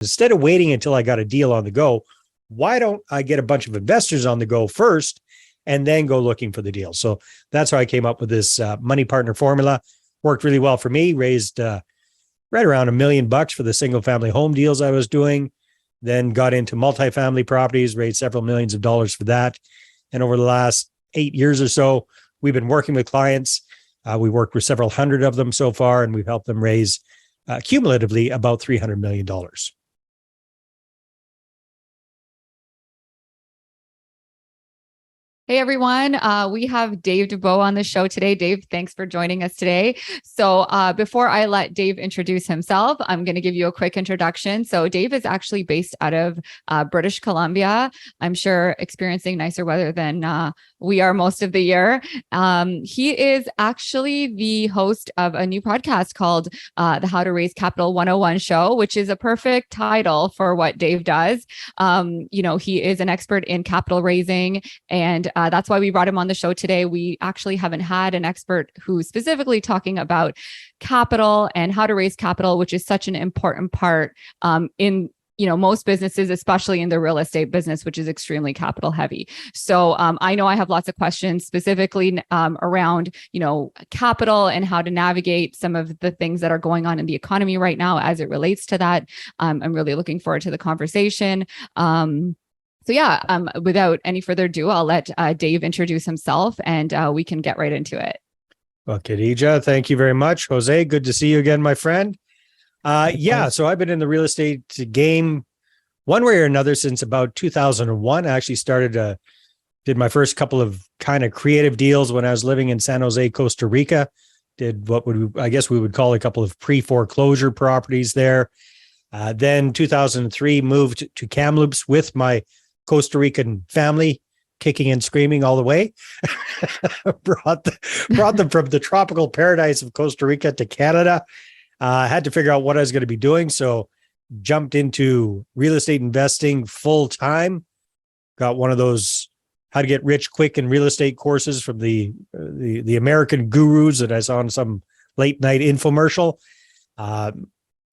Instead of waiting until I got a deal on the go, why don't I get a bunch of investors on the go first and then go looking for the deal? So that's how I came up with this money partner formula. Worked really well for me, raised right around $1 million for the single family home deals I was doing, then got into multifamily properties, raised several millions of dollars for that. And over the last 8 years or so, we've been working with clients. We worked with several hundred of them so far, and we've helped them raise cumulatively about $300 million. Hey everyone, we have Dave Dubeau on the show today. Dave, thanks for joining us today. So before I let Dave introduce himself, I'm going to give you a quick introduction. So Dave is actually based out of British Columbia. I'm sure experiencing nicer weather than we are most of the year. He is actually the host of a new podcast called the How to Raise Capital 101 Show, which is a perfect title for what Dave does. He is an expert in capital raising, and that's why we brought him on the show today. We actually haven't had an expert who's specifically talking about capital and how to raise capital, which is such an important part in most businesses, especially in the real estate business, which is extremely capital heavy. So I know I have lots of questions specifically around, capital and how to navigate some of the things that are going on in the economy right now as it relates to that. I'm really looking forward to the conversation. Without any further ado, I'll let Dave introduce himself and we can get right into it. Well, Khadija, thank you very much. Jose, good to see you again, my friend. So I've been in the real estate game one way or another since about 2001. I actually did my first couple of kind of creative deals when I was living in San Jose, Costa Rica. Did what we would call a couple of pre-foreclosure properties there. Then 2003 moved to Kamloops with my Costa Rican family, kicking and screaming all the way. brought them from the tropical paradise of Costa Rica to Canada. Had to figure out what I was going to be doing, so jumped into real estate investing full time. Got one of those how to get rich quick in real estate courses from the American gurus that I saw on some late night infomercial.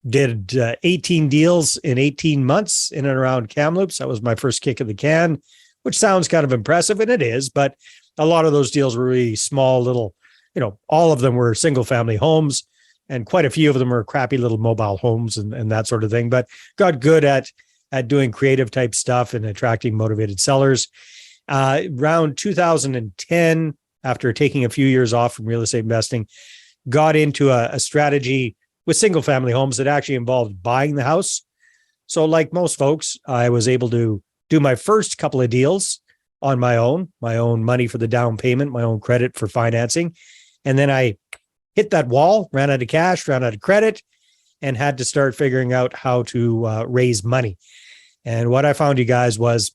Did 18 deals in 18 months in and around Kamloops. That was my first kick of the can, which sounds kind of impressive, and it is, but a lot of those deals were really small, little, all of them were single family homes, and quite a few of them are crappy little mobile homes and that sort of thing, but got good at doing creative type stuff and attracting motivated sellers. Around 2010, after taking a few years off from real estate investing, got into a strategy with single family homes that actually involved buying the house. So like most folks, I was able to do my first couple of deals on my own money for the down payment, my own credit for financing. And then I hit that wall, ran out of cash, ran out of credit, and had to start figuring out how to raise money. And what I found, you guys, was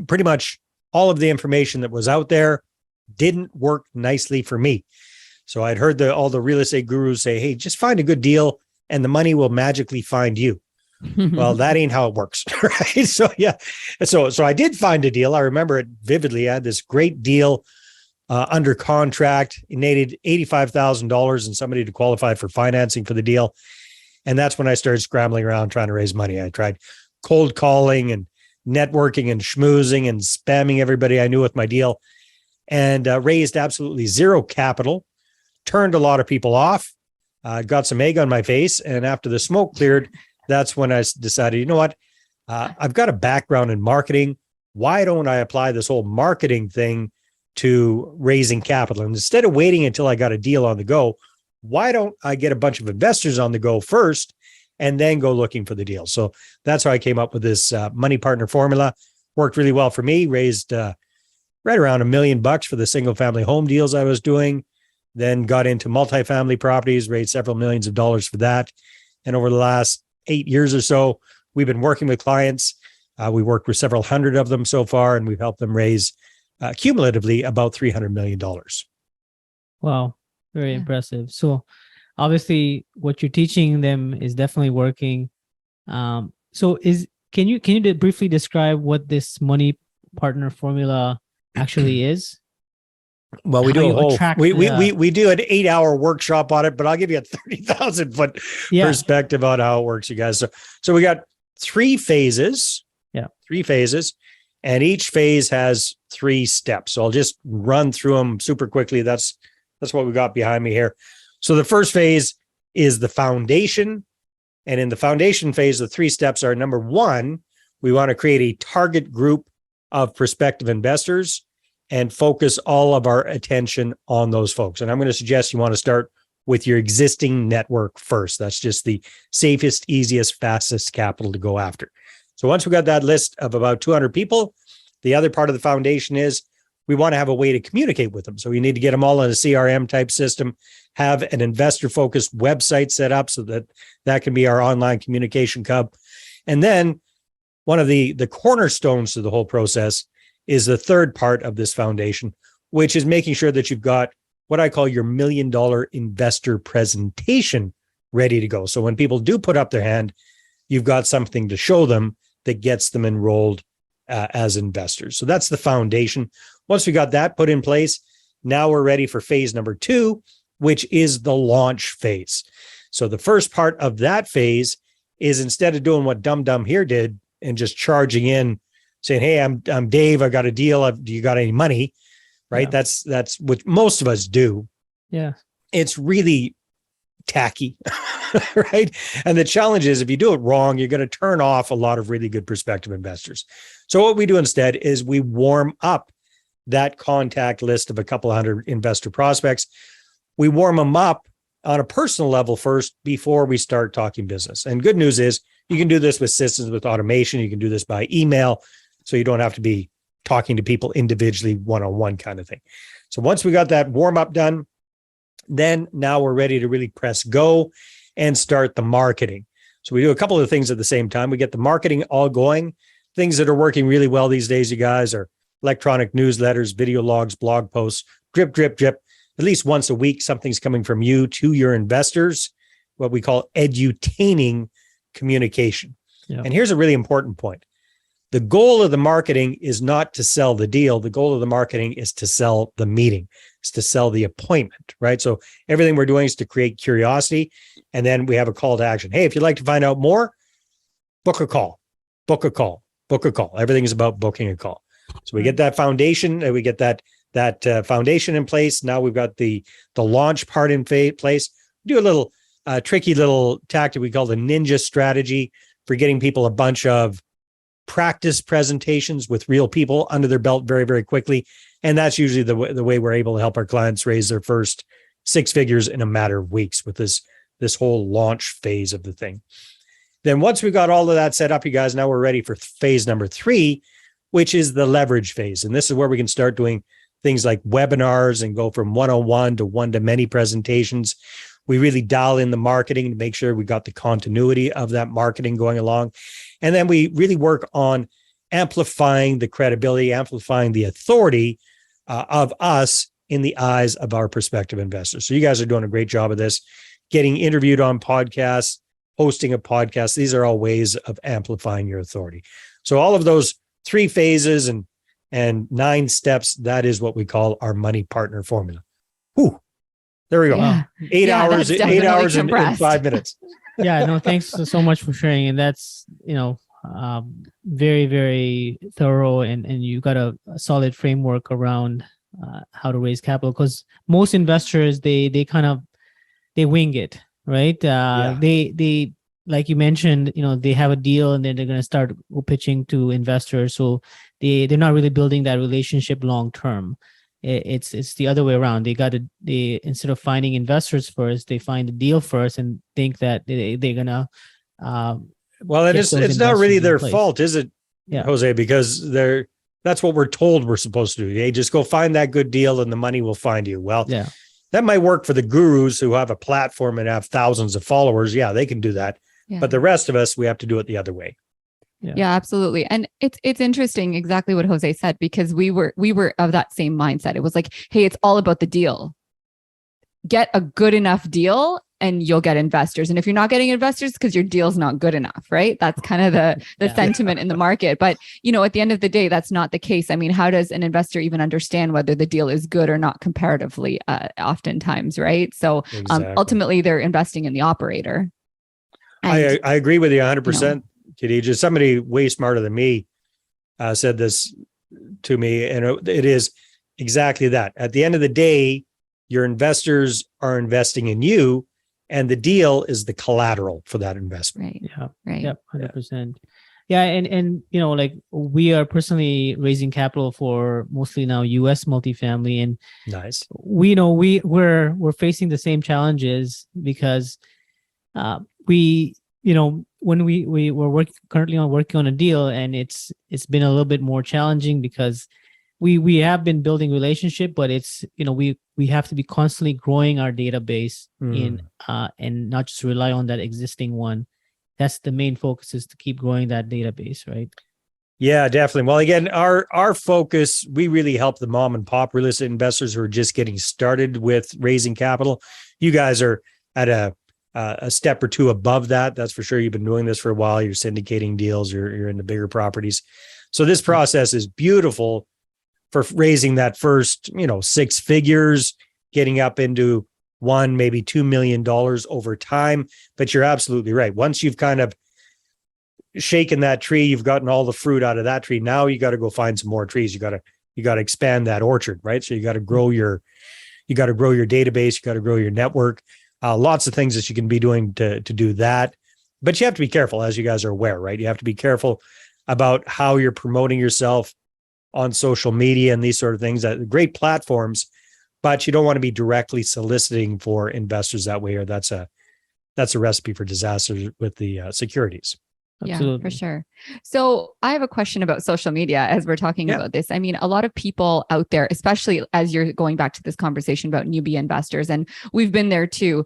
pretty much all of the information that was out there didn't work nicely for me. So I'd heard all the real estate gurus say, hey, just find a good deal and the money will magically find you. Well, that ain't how it works, right? So yeah. So I did find a deal. I remember it vividly. I had this great deal under contract. It needed $85,000 and somebody to qualify for financing for the deal. And that's when I started scrambling around trying to raise money. I tried cold calling and networking and schmoozing and spamming everybody I knew with my deal, and raised absolutely zero capital. Turned a lot of people off, got some egg on my face. And after the smoke cleared, that's when I decided, you know what? I've got a background in marketing. Why don't I apply this whole marketing thing to raising capital? And instead of waiting until I got a deal on the go, why don't I get a bunch of investors on the go first and then go looking for the deal? So that's how I came up with this money partner formula. Worked really well for me, raised right around $1 million for the single family home deals I was doing. Then got into multifamily properties, raised several millions of dollars for that. And over the last 8 years or so, we've been working with clients. We worked with several hundred of them so far, and we've helped them raise cumulatively about $300 million. Wow, very impressive. So obviously what you're teaching them is definitely working. Can you briefly describe what this money partner formula actually is? Well, we how do a you whole attract we do an 8-hour workshop on it, but I'll give you a 30,000-foot yeah. perspective on how it works, you guys. So we got 3 phases. Yeah. 3 phases, and each phase has 3 steps. So I'll just run through them super quickly. That's what we got behind me here. So the first phase is the foundation. And in the foundation phase, the 3 steps are: number 1, we want to create a target group of prospective investors and focus all of our attention on those folks. And I'm going to suggest you want to start with your existing network first. That's just the safest, easiest, fastest capital to go after. So once we got that list of about 200 people, the other part of the foundation is we want to have a way to communicate with them. So we need to get them all in a CRM type system, have an investor focused website set up so that can be our online communication hub. And then one of the cornerstones to the whole process is the third part of this foundation, which is making sure that you've got what I call your $1 million investor presentation ready to go. So when people do put up their hand, you've got something to show them that gets them enrolled as investors. So that's the foundation. Once we got that put in place, now we're ready for phase number 2, which is the launch phase. So the first part of that phase is, instead of doing what Dum Dum here did and just charging in, saying, "Hey, I'm Dave. I got a deal. Do you got any money?" Right? Yeah. That's what most of us do. Yeah. It's really tacky, right? And the challenge is, if you do it wrong, you're going to turn off a lot of really good prospective investors. So what we do instead is we warm up that contact list of a couple hundred investor prospects. We warm them up on a personal level first before we start talking business. And good news is you can do this with systems, with automation. You can do this by email, so you don't have to be talking to people individually, one-on-one kind of thing. So once we got that warm up done, then now we're ready to really press go and start the marketing. So we do a couple of things at the same time. We get the marketing all going. Things that are working really well these days, you guys, are electronic newsletters, video logs, blog posts, drip, drip, drip. At least once a week, something's coming from you to your investors, what we call edutaining communication. Yeah. And here's a really important point. The goal of the marketing is not to sell the deal. The goal of the marketing is to sell the meeting, is to sell the appointment, right? So everything we're doing is to create curiosity. And then we have a call to action. Hey, if you'd like to find out more, book a call, book a call, book a call. Everything is about booking a call. So we get that foundation, and we get that foundation in place. Now we've got the launch part in place. We do a little tricky little tactic we call the ninja strategy for getting people a bunch of practice presentations with real people under their belt very, very quickly. And that's usually the way we're able to help our clients raise their first 6 figures in a matter of weeks with this whole launch phase of the thing. Then once we've got all of that set up, you guys, now we're ready for phase number 3, which is the leverage phase. And this is where we can start doing things like webinars and go from one-on-one to one-to-many presentations. We really dial in the marketing to make sure we got the continuity of that marketing going along. And then we really work on amplifying the credibility, amplifying the authority of us in the eyes of our prospective investors. So you guys are doing a great job of this, getting interviewed on podcasts, hosting a podcast. These are all ways of amplifying your authority. So all of those 3 phases and 9 steps, that is what we call our money partner formula. Whew. There we go. Yeah. 8 hours, 8 hours and 5 minutes. Yeah, no, thanks so much for sharing. And that's, very, very thorough, and you got a solid framework around how to raise capital, because most investors, they wing it, right? They like you mentioned, they have a deal and then they're going to start pitching to investors. So they're not really building that relationship long term. It's the other way around. They instead of finding investors first, they find the deal first and think that they're gonna. Well, it's not really their fault, is it, Jose? Because that's what we're told we're supposed to do. Hey, just go find that good deal and the money will find you. Well, that might work for the gurus who have a platform and have thousands of followers. Yeah, they can do that. Yeah. But the rest of us, we have to do it the other way. Yeah, absolutely. And it's interesting exactly what Jose said, because we were of that same mindset. It was like, hey, it's all about the deal. Get a good enough deal and you'll get investors. And if you're not getting investors, because your deal's not good enough, right? That's kind of the sentiment in the market. But, at the end of the day, that's not the case. I mean, how does an investor even understand whether the deal is good or not comparatively, oftentimes, right? So ultimately, they're investing in the operator. And, I agree with you 100%, Khadija. Somebody way smarter than me said this to me, and it is exactly that. At the end of the day, your investors are investing in you, and the deal is the collateral for that investment. Right. Yeah. Right. Yep. 100%. Yeah. And like we are personally raising capital for mostly now US multifamily, and Nice. we know we're facing the same challenges because we when we were currently working on a deal, and it's been a little bit more challenging because we have been building relationship, but it's we have to be constantly growing our database and not just rely on that existing one. That's the main focus, is to keep growing that database, right? Yeah, definitely. Well, again, our focus, we really help the mom and pop real estate investors who are just getting started with raising capital. You guys are at a step or two above that. That's for sure. You've been doing this for a while. You're syndicating deals. You're into bigger properties. So this process is beautiful for raising that first, 6 figures, getting up into $1, maybe $2 million over time. But you're absolutely right. Once you've kind of shaken that tree, you've gotten all the fruit out of that tree. Now you got to go find some more trees. You got to expand that orchard, right? So you got to grow your database. You got to grow your network. Lots of things that you can be doing to do that. But you have to be careful, as you guys are aware, right? You have to be careful about how you're promoting yourself on social media and these sort of things. That great platforms, but you don't want to be directly soliciting for investors that way, or that's a recipe for disaster with the securities. Absolutely. Yeah, for sure. So I have a question about social media as we're talking about this. I mean, a lot of people out there, especially as you're going back to this conversation about newbie investors, and we've been there too.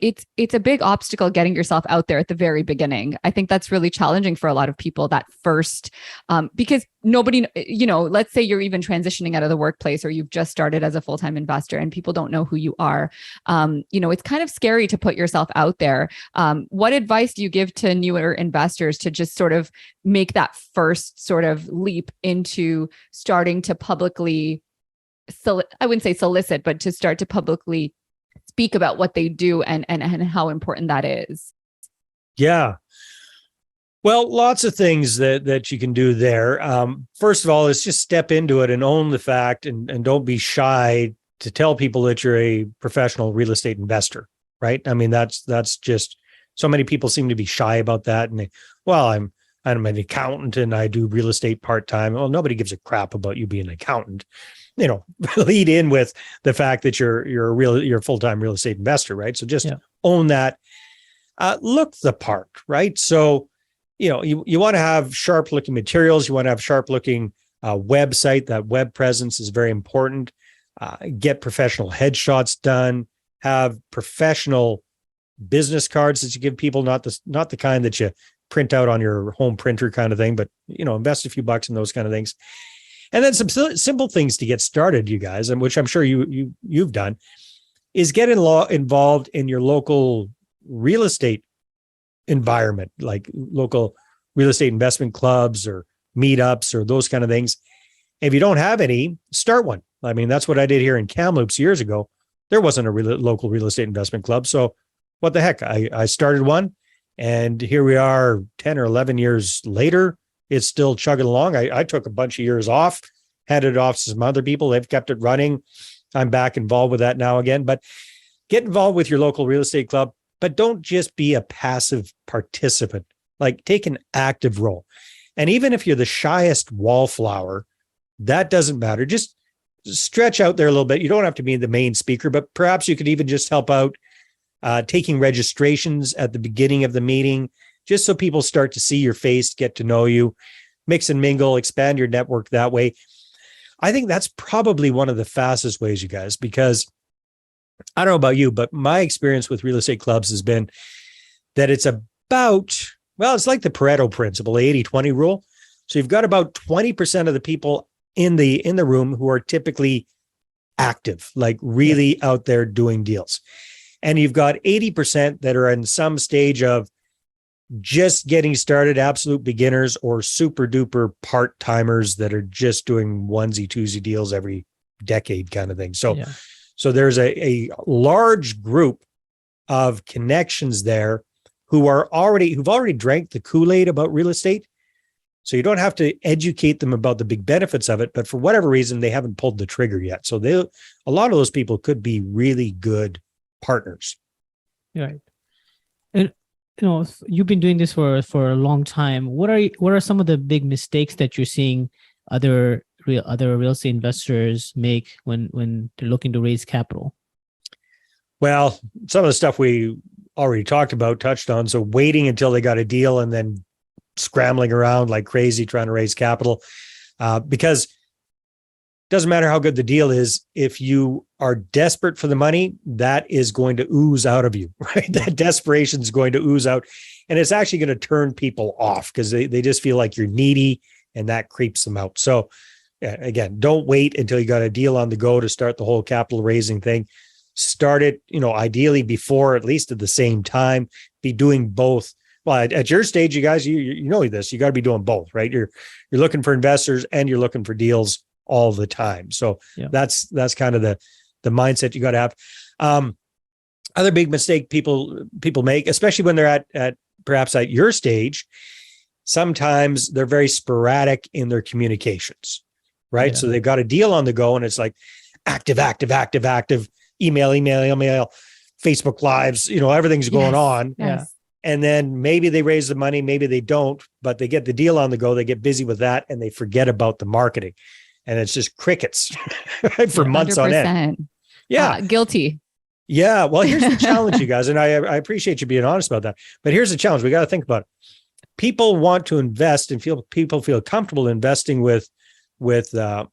It's a big obstacle getting yourself out there at the very beginning. I think that's really challenging for a lot of people, that first, because nobody, let's say you're even transitioning out of the workplace, or you've just started as a full-time investor and people don't know who you are. It's kind of scary to put yourself out there. What advice do you give to newer investors to just sort of make that first sort of leap into starting to publicly, I wouldn't say solicit, but to start to publicly speak about what they do and how important that is? Yeah. Well, lots of things that you can do there. First of all, is just step into it and own the fact, and don't be shy to tell people that you're a professional real estate investor, right? I mean, that's just, so many people seem to be shy about that. And I'm an accountant and I do real estate part-time. Well, nobody gives a crap about you being an accountant. Lead in with the fact that you're a full-time real estate investor, right? So just own that. Look the part, right? So, you want to have sharp looking materials. You want to have sharp looking website. That web presence is very important. Get professional headshots done. Have professional business cards that you give people, not the kind that you print out on your home printer kind of thing, but invest a few bucks in those kind of things. And then some simple things to get started, you guys, and which I'm sure you've done, is get involved in your local real estate environment, like local real estate investment clubs or meetups or those kind of things. If you don't have any, start one. I mean, that's what I did here in Kamloops years ago. There wasn't a local real estate investment club. So what the heck? I started one, and here we are 10 or 11 years later. It's still chugging along. I took a bunch of years off, handed it off to some other people. They've kept it running. I'm back involved with that now again. But get involved with your local real estate club, but don't just be a passive participant. Like, take an active role. And even if you're the shyest wallflower, that doesn't matter. Just stretch out there a little bit. You don't have to be the main speaker, but perhaps you could even just help out taking registrations at the beginning of the meeting, just so people start to see your face, get to know you, mix and mingle, expand your network that way. I think that's probably one of the fastest ways, you guys, because I don't know about you, but my experience with real estate clubs has been that it's about, it's like the Pareto principle, the 80-20 rule. So you've got about 20% of the people in the room who are typically active, like really out there doing deals. And you've got 80% that are in some stage of just getting started, absolute beginners, or super duper part timers that are just doing onesie twosie deals every decade kind of thing. So, so there's a large group of connections there who've already drank the Kool-Aid about real estate. So you don't have to educate them about the big benefits of it, but for whatever reason, they haven't pulled the trigger yet. So a lot of those people could be really good partners. Right. And you've been doing this for a long time. What are some of the big mistakes that you're seeing other real estate investors make when they're looking to raise capital? Well, some of the stuff we already touched on. So waiting until they got a deal and then scrambling around like crazy trying to raise capital, because it doesn't matter how good the deal is. If you are desperate for the money, that is going to ooze out of you, right? That desperation is going to ooze out, and it's actually going to turn people off because they just feel like you're needy, and that creeps them out. So again, don't wait until you got a deal on the go to start the whole capital raising thing. Start it, ideally before, at least at the same time. Be doing both. Well, at your stage, you guys, you know this. You got to be doing both, right? You're looking for investors and you're looking for deals all the time. So that's kind of the mindset you got to have. Other big mistake people make, especially when they're at perhaps at your stage, sometimes they're very sporadic in their communications, right? Yeah. So they've got a deal on the go and it's like active, email, Facebook Lives, everything's going on. Yeah. And then maybe they raise the money, maybe they don't, but they get the deal on the go. They get busy with that and they forget about the marketing. And it's just crickets right, for months on end. Yeah. Guilty. Yeah. Well, here's the challenge, you guys. And I appreciate you being honest about that. But here's the challenge. We got to think about it. People want to invest and people feel comfortable investing with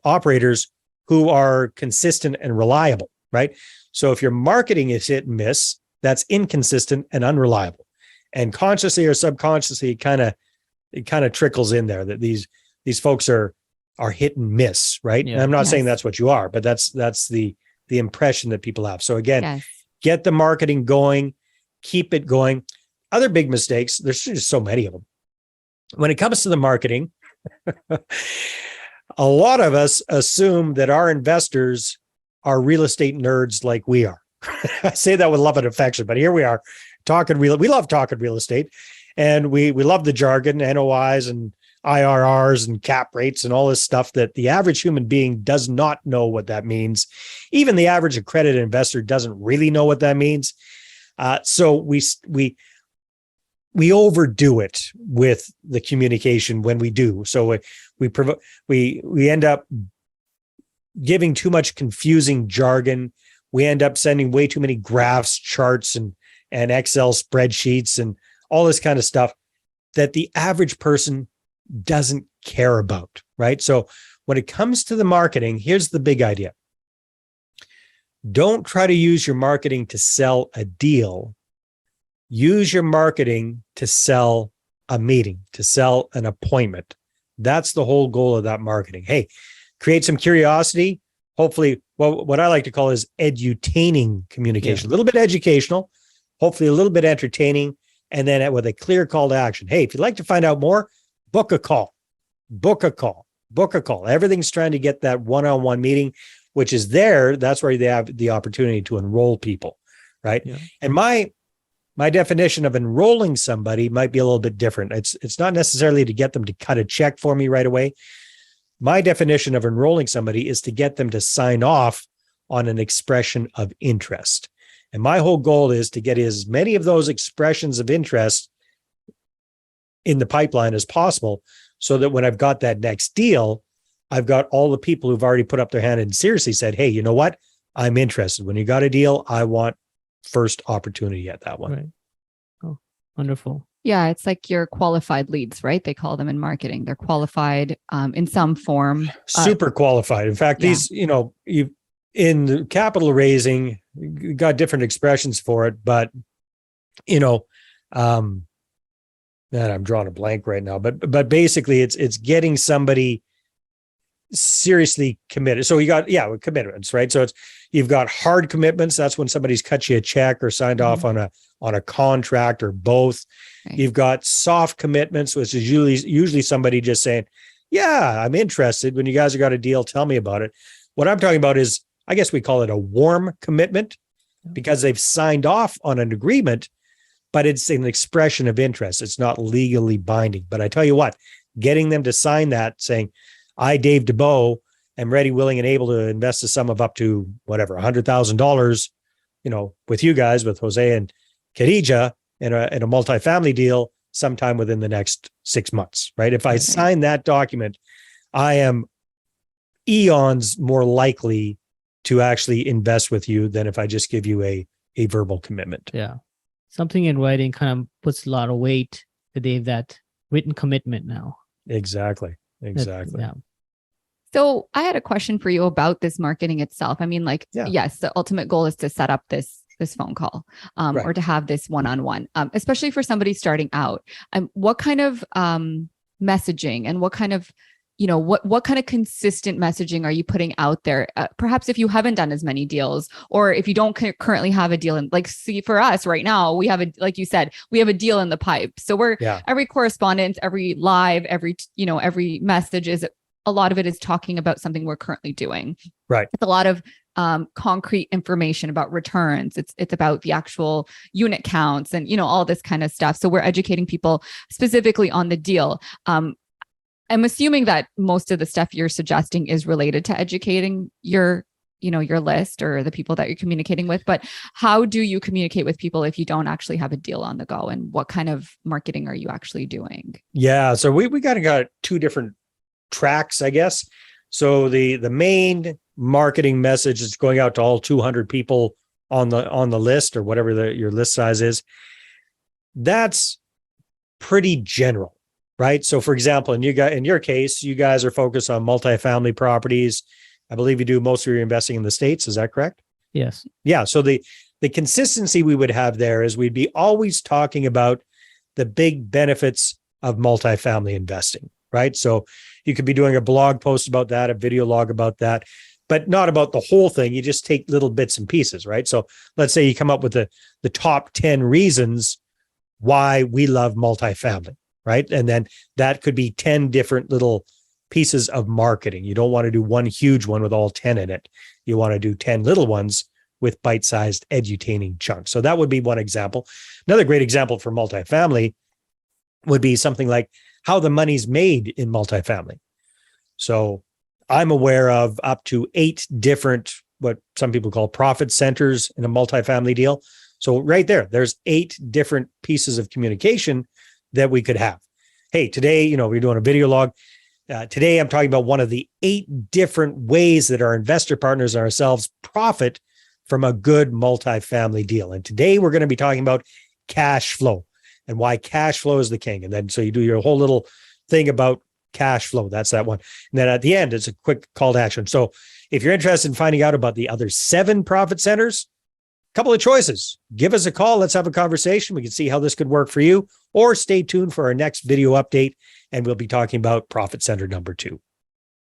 operators who are consistent and reliable, right? So if your marketing is hit and miss, that's inconsistent and unreliable. And consciously or subconsciously, it kind of trickles in there that these folks are hit and miss, right? Yeah. And I'm not saying that's what you are, but that's the impression that people have. So again, get the marketing going, keep it going. Other big mistakes, there's just so many of them. When it comes to the marketing, a lot of us assume that our investors are real estate nerds like we are. I say that with love and affection, but here we are we love talking real estate, and we love the jargon, NOIs and IRRs and cap rates and all this stuff that the average human being does not know what that means. Even the average accredited investor doesn't really know what that means. So we overdo it with the communication when we do. So we end up giving too much confusing jargon. We end up sending way too many graphs, charts, and Excel spreadsheets and all this kind of stuff that the average person doesn't care about, right? So when it comes to the marketing, here's the big idea. Don't try to use your marketing to sell a deal. Use your marketing to sell a meeting, to sell an appointment. That's the whole goal of that marketing. Hey, create some curiosity. Hopefully, what I like to call is edutaining communication. A little bit educational, hopefully a little bit entertaining, and then with a clear call to action. Hey, if you'd like to find out more, book a call. Everything's trying to get that one-on-one meeting, which is there. That's where they have the opportunity to enroll people, right? Yeah. And my definition of enrolling somebody might be a little bit different. It's not necessarily to get them to cut a check for me right away. My definition of enrolling somebody is to get them to sign off on an expression of interest. And my whole goal is to get as many of those expressions of interest in the pipeline as possible, so that when I've got that next deal, I've got all the people who've already put up their hand and seriously said, hey, you know what? I'm interested. When you got a deal, I want first opportunity at that one. Right. Oh, wonderful. Yeah, it's like your qualified leads, right? They call them in marketing. They're qualified in some form. Super qualified. In fact, these, in the capital raising, you got different expressions for it, but, man, I'm drawing a blank right now, but basically it's getting somebody seriously committed. So you got, with commitments, right? So you've got hard commitments. That's when somebody's cut you a check or signed off on a contract or both. Right. You've got soft commitments, which is usually somebody just saying, yeah, I'm interested. When you guys have got a deal, tell me about it. What I'm talking about is, I guess we call it a warm commitment, because they've signed off on an agreement, but it's an expression of interest. It's not legally binding. But I tell you what, getting them to sign that saying, I, Dave Dubeau, am ready, willing, and able to invest a sum of up to whatever, $100,000, with you guys, with Jose and Khadija in a multifamily deal sometime within the next 6 months, right? If I sign that document, I am eons more likely to actually invest with you than if I just give you a verbal commitment. Yeah. Something in writing kind of puts a lot of weight that they have that written commitment now. Exactly. Yeah. So I had a question for you about this marketing itself. I mean, yes, the ultimate goal is to set up this phone call Right. or to have this one-on-one, especially for somebody starting out. What kind of messaging and what kind of, what kind of consistent messaging are you putting out there? Perhaps if you haven't done as many deals, or if you don't currently have a deal in, see, for us right now, we have like you said, we have a deal in the pipe. So every correspondence, every live, every message is, a lot of it is talking about something we're currently doing. Right. It's a lot of concrete information about returns. It's about the actual unit counts and, all this kind of stuff. So we're educating people specifically on the deal. I'm assuming that most of the stuff you're suggesting is related to educating your list or the people that you're communicating with. But how do you communicate with people if you don't actually have a deal on the go? And what kind of marketing are you actually doing? Yeah. So we got two different tracks, I guess. So the main marketing message is going out to all 200 people on the list, or whatever your list size is. That's pretty general, right? So for example, in your case, you guys are focused on multifamily properties. I believe you do most of your investing in the States. Is that correct? Yes. Yeah. So the consistency we would have there is we'd be always talking about the big benefits of multifamily investing, right? So you could be doing a blog post about that, a video log about that, but not about the whole thing. You just take little bits and pieces, right? So let's say you come up with the top 10 reasons why we love multifamily, right? And then that could be 10 different little pieces of marketing. You don't want to do one huge one with all 10 in it. You want to do 10 little ones with bite-sized edutaining chunks. So that would be one example. Another great example for multifamily would be something like how the money's made in multifamily. So I'm aware of up to 8 different, what some people call profit centers in a multifamily deal. So right there's 8 different pieces of communication that we could have. Hey, today, we're doing a video log. Today, I'm talking about one of the 8 different ways that our investor partners and ourselves profit from a good multifamily deal. And today we're going to be talking about cash flow and why cash flow is the king. And then so you do your whole little thing about cash flow. That's that one. And then at the end, it's a quick call to action. So if you're interested in finding out about the other 7 profit centers, a couple of choices. Give us a call. Let's have a conversation. We can see how this could work for you, or stay tuned for our next video update. And we'll be talking about profit center number 2,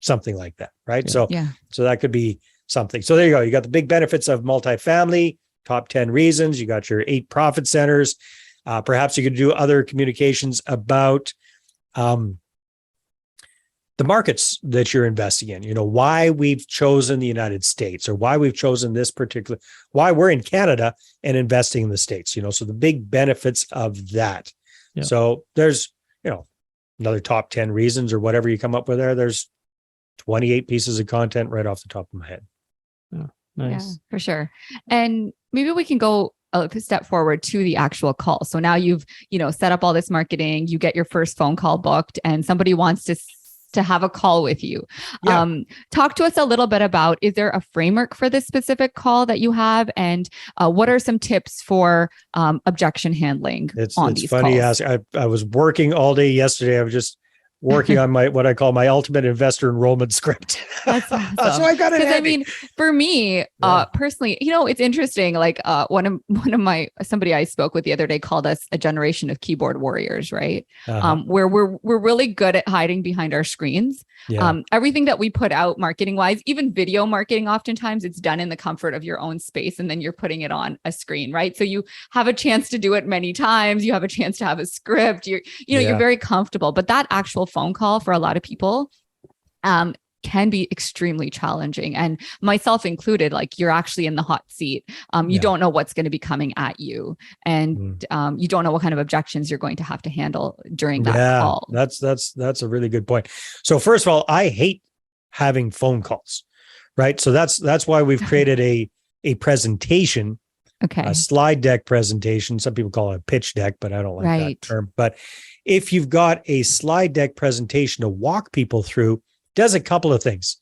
something like that. Right. Yeah. So that could be something. So there you go. You got the big benefits of multifamily, top 10 reasons. You got your 8 profit centers. Perhaps you could do other communications about the markets that you're investing in, why we've chosen the United States, or why we've chosen this particular, why we're in Canada and investing in the States, so the big benefits of that. Yeah. So there's, another top 10 reasons or whatever you come up with there. There's 28 pieces of content right off the top of my head. Yeah, nice. Yeah, for sure. And maybe we can go a step forward to the actual call. So now you've, set up all this marketing, you get your first phone call booked, and somebody wants to have a call with you. Yeah. Talk to us a little bit about, is there a framework for this specific call that you have? And what are some tips for objection handling on these funny calls? I was working all day yesterday. I was just working on what I call my ultimate investor enrollment script. That's awesome. So I got it. Because I mean, for me, personally, it's interesting. Like one of somebody I spoke with the other day called us a generation of keyboard warriors, right? Where we're really good at hiding behind our screens. Yeah. Everything that we put out marketing wise, even video marketing, oftentimes it's done in the comfort of your own space, and then you're putting it on a screen, right? So you have a chance to do it many times. You have a chance to have a script. You're very comfortable. But that actual phone call for a lot of people can be extremely challenging, and myself included. Like, you're actually in the hot seat. You don't know what's going to be coming at you, and you don't know what kind of objections you're going to have to handle during that call. That's a really good point. So first of all, I hate having phone calls, right? So that's why we've created a presentation, a slide deck presentation. Some people call it a pitch deck, but I don't like that term. But if you've got a slide deck presentation to walk people through, does a couple of things.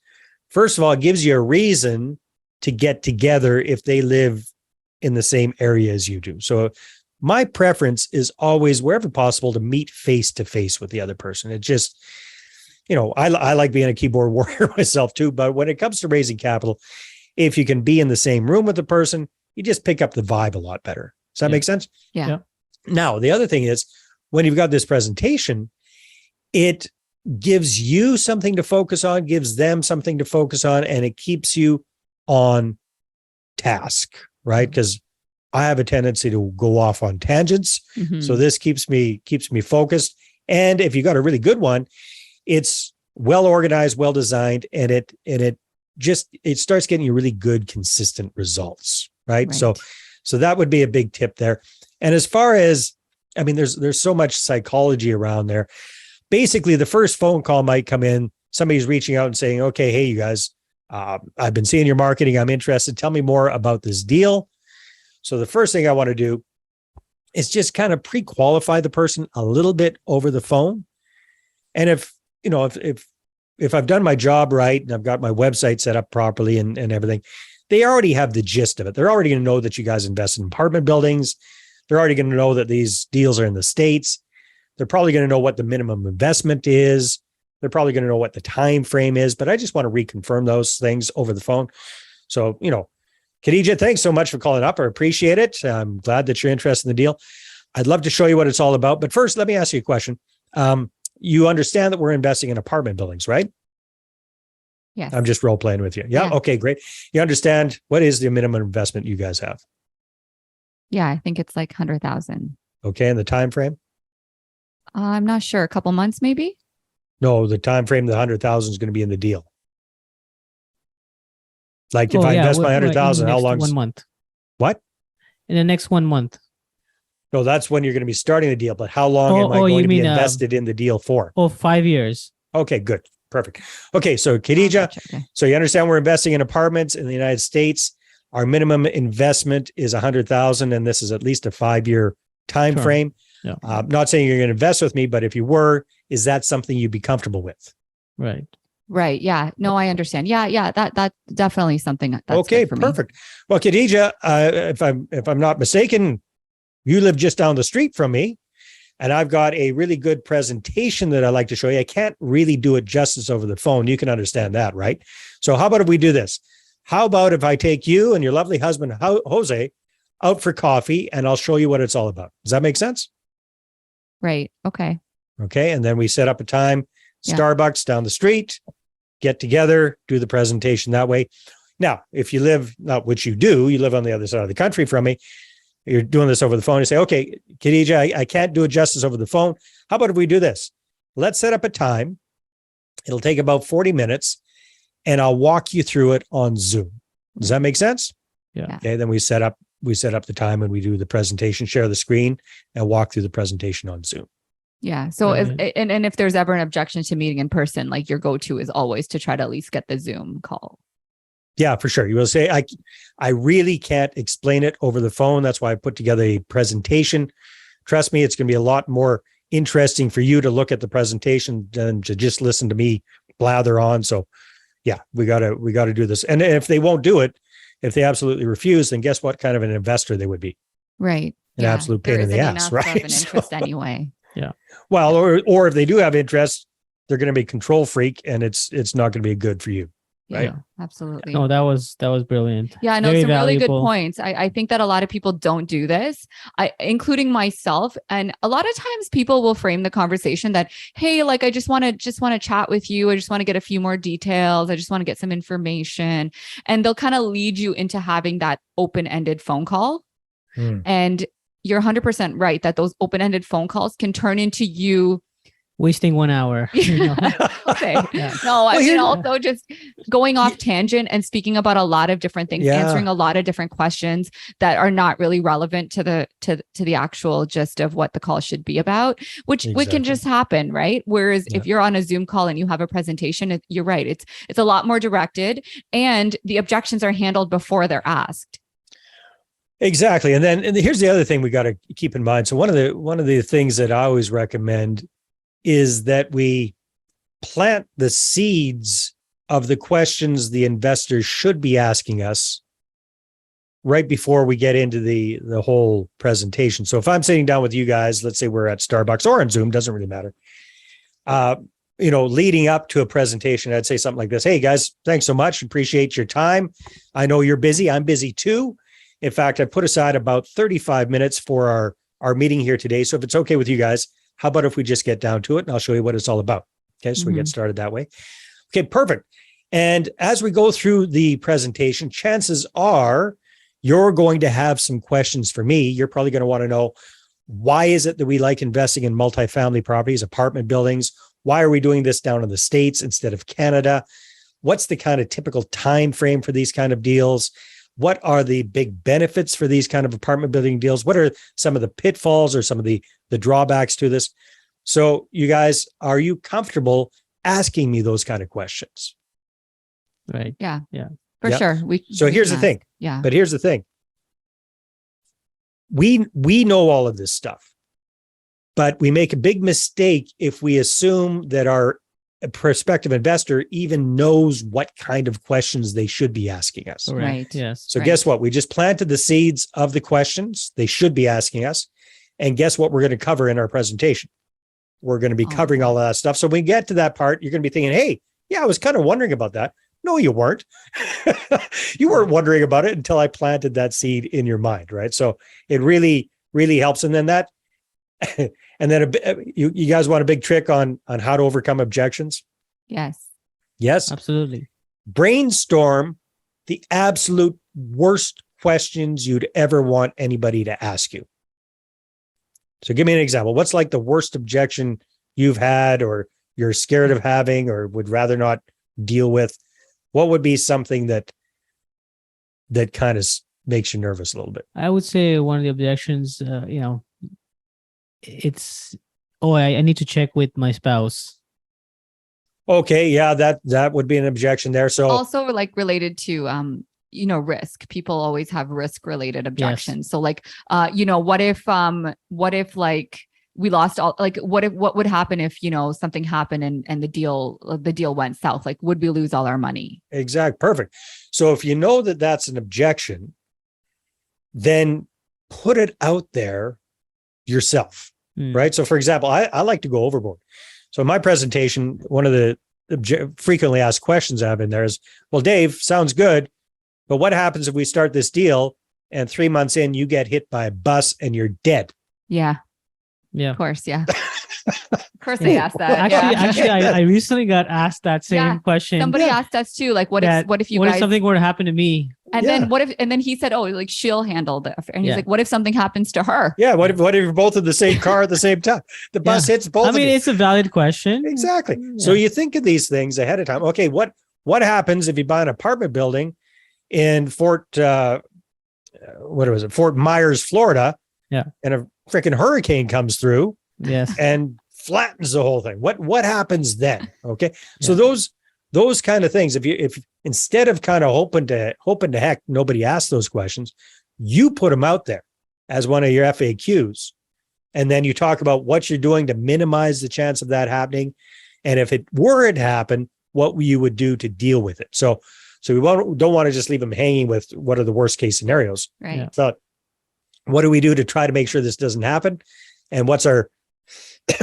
First of all, it gives you a reason to get together if they live in the same area as you do. So my preference is always, wherever possible, to meet face to face with the other person. It just, I like being a keyboard warrior myself too, but when it comes to raising capital, if you can be in the same room with the person, you just pick up the vibe a lot better. Does that make sense? Yeah. Now, the other thing is, when you've got this presentation, it gives you something to focus on, gives them something to focus on, and it keeps you on task, right? Because I have a tendency to go off on tangents. So this keeps me focused. And if you got a really good one, it's well organized, well designed, and it starts getting you really good, consistent results, right? So that would be a big tip there. And as far as, there's so much psychology around there. Basically, the first phone call might come in. Somebody's reaching out and saying, okay, hey, you guys, I've been seeing your marketing. I'm interested. Tell me more about this deal. So the first thing I want to do is just kind of pre-qualify the person a little bit over the phone. And if I've done my job right and I've got my website set up properly and everything, they already have the gist of it. They're already going to know that you guys invest in apartment buildings. They're already going to know that these deals are in the States. They're probably going to know what the minimum investment is. They're probably going to know what the time frame is, but I just want to reconfirm those things over the phone. So, Khadija, thanks so much for calling up. I appreciate it. I'm glad that you're interested in the deal. I'd love to show you what it's all about. But first, let me ask you a question. You understand that we're investing in apartment buildings, right? Yes. I'm just role playing with you. Yeah. Okay, great. You understand what is the minimum investment you guys have? Yeah, I think it's like 100,000. Okay, and the time frame? I'm not sure. A couple months, maybe? No, the time frame, the 100,000 is going to be in the deal. Like if I invest my 100,000, how long? 1 month. What? In the next 1 month. No, that's when you're going to be starting the deal. But how long am I going to be invested in the deal for? 5 years. Okay, good. Perfect. Okay, so Khadija, so you understand we're investing in apartments in the United States. Our minimum investment is 100,000, and this is at least a 5-year time frame. Yeah. I'm not saying you're going to invest with me, but if you were, is that something you'd be comfortable with? Right. Right. Yeah. No, I understand. Yeah. That's definitely something that's okay. Good for Perfect. Me. Well, Khadija, if I'm not mistaken, you live just down the street from me, and I've got a really good presentation that I'd like to show you. I can't really do it justice over the phone. You can understand that, right? So how about if we do this? How about if I take you and your lovely husband, Jose, out for coffee, and I'll show you what it's all about. Does that make sense? Right. Okay. Okay. And then we set up a time, Starbucks down the street, get together, do the presentation that way. Now, if you live, not which you do, you live on the other side of the country from me, you're doing this over the phone, you say, okay, Khadija, I can't do it justice over the phone. How about if we do this? Let's set up a time. It'll take about 40 minutes, and I'll walk you through it on Zoom. Does that make sense? Yeah. Okay. Then we set up the time and we do the presentation, share the screen, and walk through the presentation on Zoom. Yeah. So and if there's ever an objection to meeting in person, like your go-to is always to try to at least get the Zoom call. Yeah, for sure. You will say, I really can't explain it over the phone. That's why I put together a presentation. Trust me, it's going to be a lot more interesting for you to look at the presentation than to just listen to me blather on. So yeah, we got to do this. And if they won't do it, if they absolutely refuse, then guess what kind of an investor they would be? Right. An absolute pain in the ass, right? Of an interest anyway. Yeah. Well, or if they do have interest, they're going to be a control freak, and it's not going to be good for you. Right. Yeah, absolutely. No, that was brilliant. Yeah, no, Very some really good valuable. points. I think that a lot of people don't do this, including myself. And a lot of times people will frame the conversation that, hey, like I just want to chat with you. I just want to get a few more details. I just want to get some information. And they'll kind of lead you into having that open-ended phone call. And you're 100% right that those open-ended phone calls can turn into you wasting 1 hour. Okay. Yeah. No, I mean also just going off tangent and speaking about a lot of different things, answering a lot of different questions that are not really relevant to the actual gist of what the call should be about, which can just happen, right? Whereas if you're on a Zoom call and you have a presentation, you're right. It's a lot more directed, and the objections are handled before they're asked. Exactly. And here's the other thing we got to keep in mind. So one of the things that I always recommend is that we plant the seeds of the questions the investors should be asking us right before we get into the whole presentation. So if I'm sitting down with you guys, let's say we're at Starbucks or on Zoom, doesn't really matter. Leading up to a presentation, I'd say something like this. Hey guys, thanks so much. Appreciate your time. I know you're busy. I'm busy too. In fact, I put aside about 35 minutes for our meeting here today. So if it's okay with you guys, how about if we just get down to it and I'll show you what it's all about. Okay, so we get started that way. Okay, perfect. And as we go through the presentation, chances are you're going to have some questions for me. You're probably going to want to know, why is it that we like investing in multifamily properties, apartment buildings? Why are we doing this down in the States instead of Canada? What's the kind of typical time frame for these kind of deals? What are the big benefits for these kind of apartment building deals? What are some of the pitfalls or some of the drawbacks to this? So you guys, are you comfortable asking me those kind of questions? Right. Yeah. For sure. So here's the thing. Yeah. But here's the thing. We know all of this stuff, but we make a big mistake if we assume that our prospective investor even knows what kind of questions they should be asking us. Right. Yes. So guess what? We just planted the seeds of the questions they should be asking us. And guess what we're going to cover in our presentation? We're going to be covering all of that stuff. So when we get to that part, you're going to be thinking, hey, yeah, I was kind of wondering about that. No, you weren't. You weren't wondering about it until I planted that seed in your mind, right? So it really, really helps. And then that, and then you guys want a big trick on how to overcome objections? Yes. Yes. Absolutely. Brainstorm the absolute worst questions you'd ever want anybody to ask you. So give me an example. What's like the worst objection you've had or you're scared of having or would rather not deal with? What would be something that kind of makes you nervous a little bit? I would say one of the objections, it's, I need to check with my spouse. Okay, yeah, that would be an objection there. So also like related to risk. People always have risk related objections. Yes. So like what if like we lost all, like what would happen if something happened and the deal went south? Like would we lose all our money? Exactly. Perfect. So if you know that that's an objection, then put it out there yourself. Right. So for example, I like to go overboard. So in my presentation, one of the frequently asked questions I have in there is, well, Dave, sounds good, but what happens if we start this deal and 3 months in you get hit by a bus and you're dead? Yeah. Yeah. Of course. Yeah. Of course they asked that. Actually, I recently got asked that same question. Somebody asked us too, like, what if something were to happen to me? And then he said, oh, like she'll handle that. And he's like, what if something happens to her? Yeah. What if you're both in the same car at the same time? The bus hits both. I mean, it's a valid question. Exactly. Yeah. So you think of these things ahead of time. Okay. What happens if you buy an apartment building in Fort Myers, Florida? Yeah. And a freaking hurricane comes through. Yes. And flattens the whole thing. What happens then? Okay. Yeah. So those kind of things, if instead of kind of hoping to heck nobody asks those questions, you put them out there as one of your FAQs. And then you talk about what you're doing to minimize the chance of that happening. And if it were to happen, what you would do to deal with it. So we don't want to just leave them hanging with what are the worst case scenarios. Right. So what do we do to try to make sure this doesn't happen? And what's our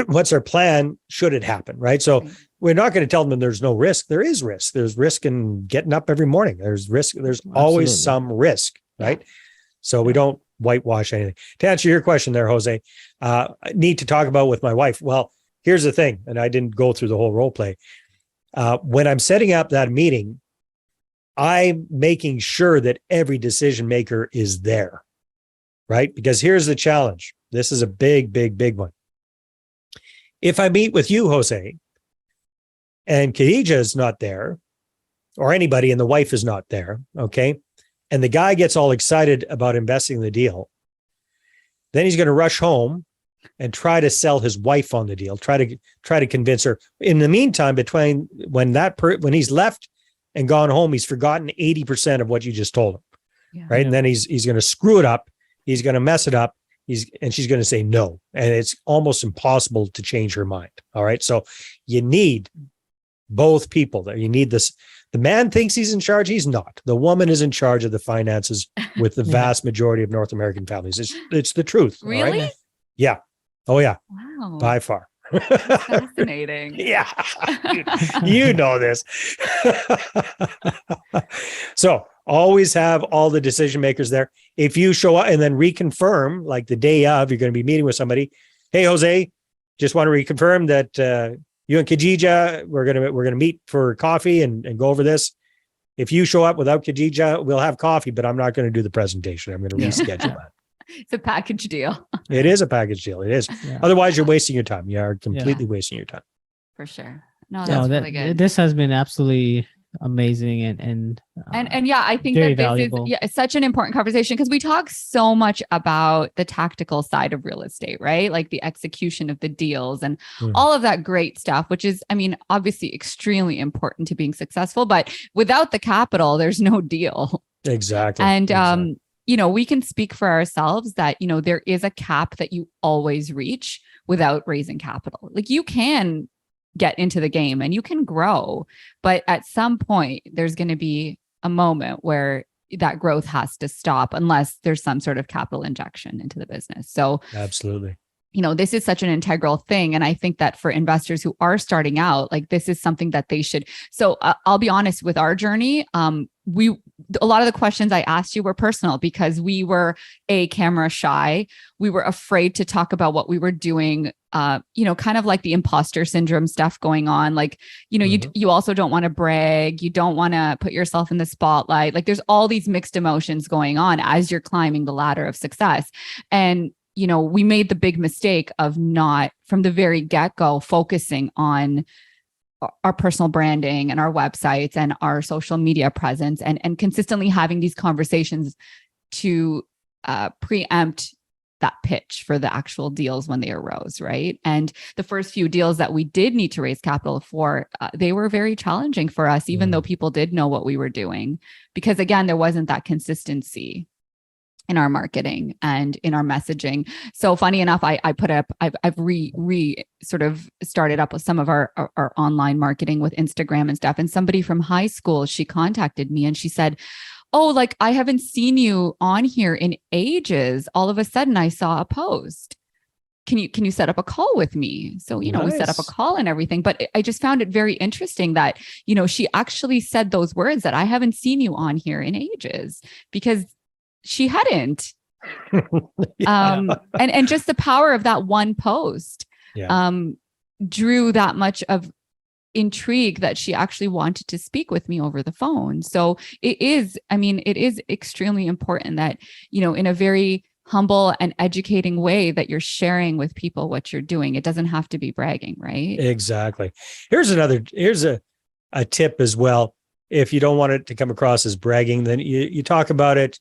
what's our plan should it happen, right? So we're not going to tell them there's no risk. There is risk. There's risk in getting up every morning. There's risk. There's always Absolutely. some risk, right? So we don't whitewash anything. To answer your question there, Jose, I need to talk about with my wife. Well, here's the thing, and I didn't go through the whole role play. When I'm setting up that meeting, I'm making sure that every decision maker is there, right? Because here's the challenge. This is a big, big, big one. If I meet with you, Jose, and Khadija is not there, or anybody, and the wife is not there, okay, and the guy gets all excited about investing in the deal, then he's going to rush home and try to sell his wife on the deal, try to convince her. In the meantime, between when he's left and gone home, he's forgotten 80% of what you just told him, right? And then he's going to screw it up. He's going to mess it up. And she's going to say no. And it's almost impossible to change her mind. All right. So you need both people there. You need this. The man thinks he's in charge. He's not. The woman is in charge of the finances with the vast majority of North American families. It's the truth. Really? Right? Yeah. Oh, yeah. Wow. By far. Fascinating. Yeah. You know this. So always have all the decision makers there. If you show up and then reconfirm, like the day of, you're going to be meeting with somebody. Hey, Jose, just want to reconfirm that you and Khadija, we're going to meet for coffee and go over this. If you show up without Khadija, we'll have coffee, but I'm not going to do the presentation. I'm going to reschedule that. It's a package deal. It is a package deal. It is. Yeah. Otherwise, you're wasting your time. You are completely wasting your time. For sure. No, that's really good. This has been absolutely amazing and yeah, I think very that this valuable. is it's such an important conversation because we talk so much about the tactical side of real estate, right? Like the execution of the deals and all of that great stuff, which is, I mean, obviously extremely important to being successful, but without the capital, there's no deal. Exactly. And exactly. you know, we can speak for ourselves that, you know, there is a cap that you always reach without raising capital. Like you can get into the game and you can grow, but at some point there's going to be a moment where that growth has to stop unless there's some sort of capital injection into the business. So absolutely, you know, this is such an integral thing. And I think that for investors who are starting out, like this is something that they should. So I'll be honest with our journey. A lot of the questions I asked you were personal because we were camera shy. We were afraid to talk about what we were doing. You know, kind of like the imposter syndrome stuff going on. Like, you know, you also don't want to brag. You don't want to put yourself in the spotlight. Like there's all these mixed emotions going on as you're climbing the ladder of success. And you know, we made the big mistake of not from the very get-go focusing on our personal branding and our websites and our social media presence and consistently having these conversations to preempt that pitch for the actual deals when they arose, right? And the first few deals that we did need to raise capital for, they were very challenging for us, even though people did know what we were doing, because again, there wasn't that consistency in our marketing and in our messaging. So funny enough, I've sort of started up with some of our online marketing with Instagram and stuff. And somebody from high school, she contacted me and she said, oh, like I haven't seen you on here in ages. All of a sudden I saw a post. Can you set up a call with me? So, you know, we set up a call and everything, but I just found it very interesting that, you know, she actually said those words that I haven't seen you on here in ages because she hadn't. And just the power of that one post drew that much of intrigue that she actually wanted to speak with me over the phone. So it is extremely important that, you know, in a very humble and educating way that you're sharing with people what you're doing. It doesn't have to be bragging, right? Exactly. Here's a tip as well. If you don't want it to come across as bragging, then you talk about it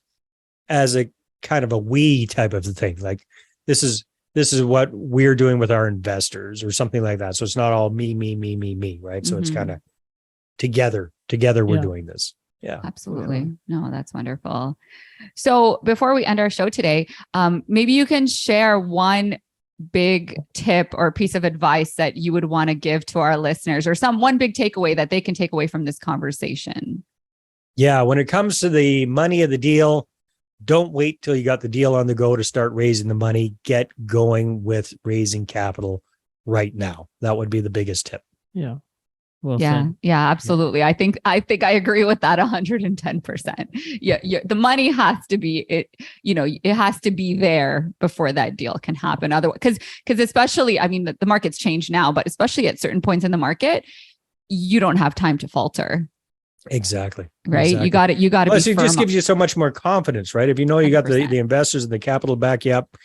as a kind of a we type of thing. Like this is what we're doing with our investors or something like that. So it's not all me, right? So it's kind of together we're doing this. Yeah, absolutely. No, that's wonderful. So before we end our show today, maybe you can share one big tip or piece of advice that you would want to give to our listeners or one big takeaway that they can take away from this conversation. Yeah. When it comes to the money of the deal, don't wait till you got the deal on the go to start raising the money. Get going with raising capital right now. That would be the biggest tip. Yeah. Well Yeah, said. yeah, absolutely. I think I agree with that 110%. Yeah, the money has to be it has to be there before that deal can happen. Otherwise, because especially, I mean, the market's changed now, but especially at certain points in the market, you don't have time to falter. Exactly. Right. Exactly. You got to Plus, be it firm. just gives you so much more confidence, right? If you know you got the 100%. investors and the capital back you up,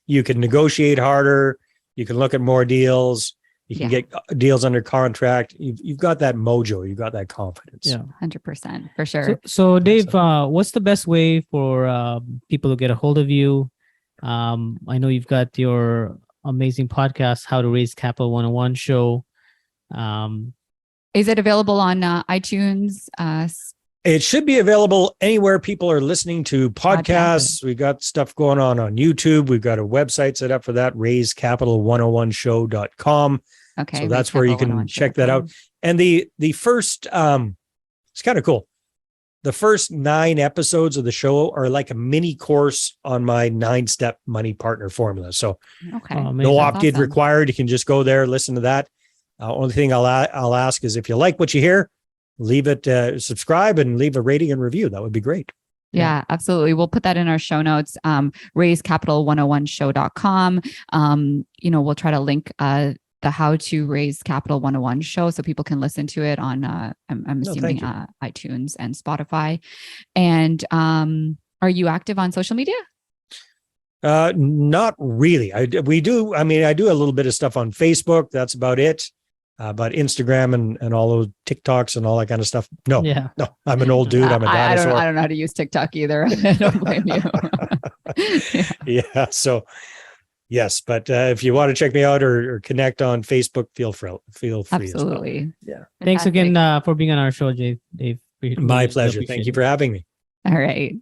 you can negotiate harder. You can look at more deals. You can get deals under contract. You've got that mojo. You've got that confidence. Yeah, 100% for sure. So Dave, what's the best way for people to get a hold of you? I know you've got your amazing podcast, How to Raise Capital 101 show. Is it available on iTunes? It should be available anywhere people are listening to podcasts. We've got stuff going on YouTube. We've got a website set up for that, raisecapital101show.com. Okay. So that's where you can check that out. And the first, it's kind of cool. The first 9 episodes of the show are like a mini course on my 9-step money partner formula. So no opt-in required. You can just go there, listen to that. Only thing I'll ask is if you like what you hear, leave it, subscribe and leave a rating and review. That would be great. Yeah, absolutely. We'll put that in our show notes, raisecapital101show.com. We'll try to link the How to Raise Capital 101 show so people can listen to it on, I'm assuming, iTunes and Spotify. And are you active on social media? Not really. I do a little bit of stuff on Facebook. That's about it. But Instagram and all those TikToks and all that kind of stuff. No, I'm an old dude. I'm a dinosaur. I don't know how to use TikTok either. I don't blame you. Yeah. So yes, but if you want to check me out or connect on Facebook, feel free. Absolutely. As well. Yeah. Thanks again for being on our show, Dave. My pleasure. Thank you for having me. All right.